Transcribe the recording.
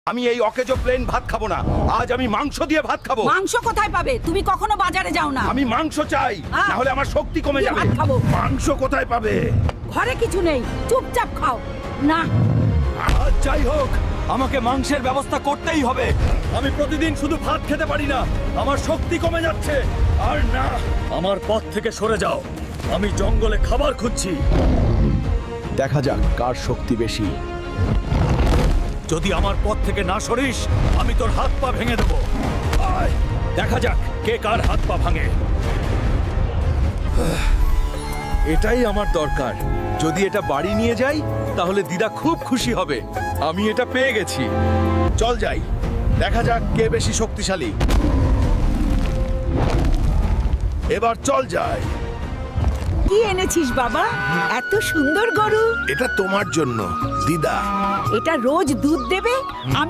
আমি এই অকেজো প্লেন ভাত খাবো না, আজ আমি মাংস দিয়ে ভাত খাবো। মাংস কোথায় পাবে? তুমি কখনো বাজারে যাও না। আমি মাংস চাই, না হলে আমার শক্তি কমে যাবে। ভাত খাবো। মাংস কোথায় পাবে? ঘরে কিছু নেই, চুপচাপ খাও না। আজ যাই হোক, আমাকে মাংসের ব্যবস্থা করতেই হবে। আমি প্রতিদিন শুধু ভাত খেতে পারি না, আমার শক্তি কমে যাচ্ছে। আর না, আমার পথ থেকে সরে যাও, আমি জঙ্গলে খাবার খুঁজছি। দেখা যাক কার শক্তি বেশি। যদি আমার পথ থেকে না সরিস, আমি তোর হাত পা ভেঙে দেবো। আয়, দেখা যাক কে কার হাত পা ভাঙে। এটাই আমার দরকার। যদি এটা বাড়ি নিয়ে যাই, তাহলে দিদা খুব খুশি হবে। আমি এটা পেয়ে গেছি। চল যাই, দেখা যাক কে বেশি শক্তিশালী। এবার চল যাই। কি এনেছিস বাবা? এত সুন্দর গরু। এটা তোমার জন্য দিদা। এটা রোজ দুধ দেবে। আমি